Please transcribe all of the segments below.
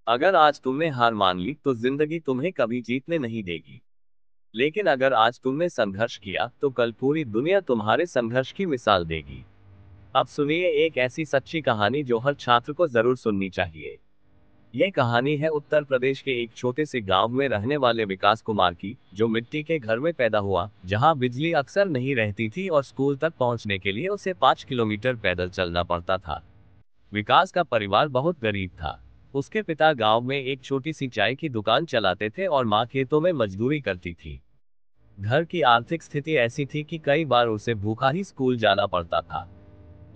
अगर आज तुमने हार मान ली तो जिंदगी तुम्हें कभी जीतने नहीं देगी। लेकिन अगर आज तुमने संघर्ष किया तो कल पूरी दुनिया तुम्हारे संघर्ष की मिसाल देगी। अब सुनिए एक ऐसी सच्ची कहानी जो हर छात्र को जरूर सुननी चाहिए। ये कहानी है उत्तर प्रदेश के एक छोटे से गांव में रहने वाले विकास कुमार की, जो मिट्टी के घर में पैदा हुआ, जहां बिजली अक्सर नहीं रहती थी और स्कूल तक पहुंचने के लिए उसे 5 किलोमीटर पैदल चलना पड़ता था। विकास का परिवार बहुत गरीब था। उसके पिता गांव में एक छोटी सी चाय की दुकान चलाते थे और मां खेतों में मजदूरी करती थी। घर की आर्थिक स्थिति ऐसी थी कि कई बार उसे भूखा ही स्कूल जाना पड़ता था।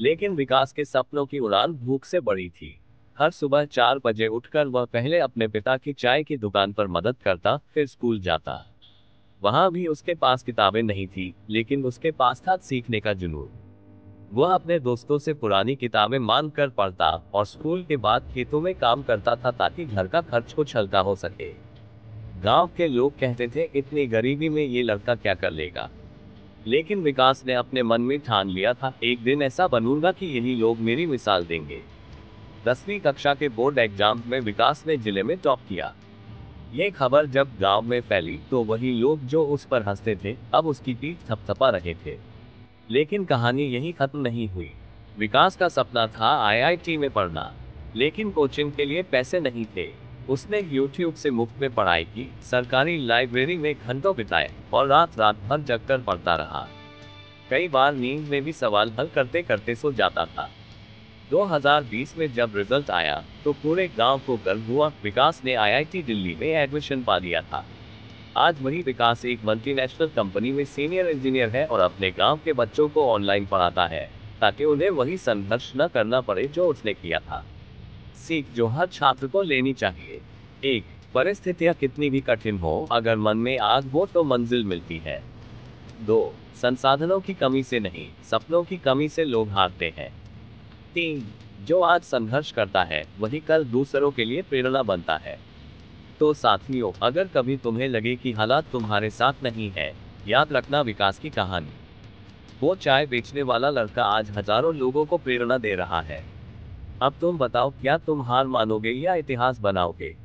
लेकिन विकास के सपनों की उड़ान भूख से बड़ी थी। हर सुबह 4 बजे उठकर वह पहले अपने पिता की चाय की दुकान पर मदद करता, फिर स्कूल जाता। वहां भी उसके पास किताबें नहीं थी, लेकिन उसके पास था सीखने का जुनून। वह अपने दोस्तों से पुरानी किताबें मांग कर पढ़ता और स्कूल के बाद खेतों में काम करता था ताकि घर का खर्च कुछ हल्का हो सके। गांव के लोग कहते थे, इतनी गरीबी में ये लड़का क्या कर लेगा। लेकिन विकास ने अपने मन में ठान लिया था, एक दिन ऐसा बनूंगा कि यही लोग मेरी मिसाल देंगे। 10वीं कक्षा के बोर्ड एग्जाम में विकास ने जिले में टॉप किया। ये खबर जब गांव में फैली तो वही लोग जो उस पर हंसते थे अब उसकी पीठ थपथपा रहे थे। लेकिन कहानी यही खत्म नहीं हुई। विकास का सपना था आईआईटी में पढ़ना, लेकिन कोचिंग के लिए पैसे नहीं थे। उसने यूट्यूब से मुफ्त में पढ़ाई की, सरकारी लाइब्रेरी में घंटों बिताए और रात रात भर जगकर पढ़ता रहा। कई बार नींद में भी सवाल हल करते करते सो जाता था। 2020 में जब रिजल्ट आया तो पूरे गांव को गर्व हुआ, विकास ने आईआईटी दिल्ली में एडमिशन पा लिया था। आज वही विकास एक मल्टीनेशनल कंपनी में सीनियर इंजीनियर है और अपने गांव के बच्चों को ऑनलाइन पढ़ाता है, ताकि उन्हें वही संघर्ष न करना पड़े जो उसने किया था। सीख जो हर छात्र को लेनी चाहिए। 1. परिस्थितियां कितनी भी कठिन हो, अगर मन में आग हो तो मंजिल मिलती है। 2. संसाधनों की कमी से नहीं, सपनों की कमी से लोग हारते हैं। 3. जो आज संघर्ष करता है वही कल दूसरों के लिए प्रेरणा बनता है। तो साथियों, अगर कभी तुम्हें लगे कि हालात तुम्हारे साथ नहीं है, याद रखना विकास की कहानी। वो चाय बेचने वाला लड़का आज हजारों लोगों को प्रेरणा दे रहा है। अब तुम बताओ, क्या तुम हार मानोगे या इतिहास बनाओगे?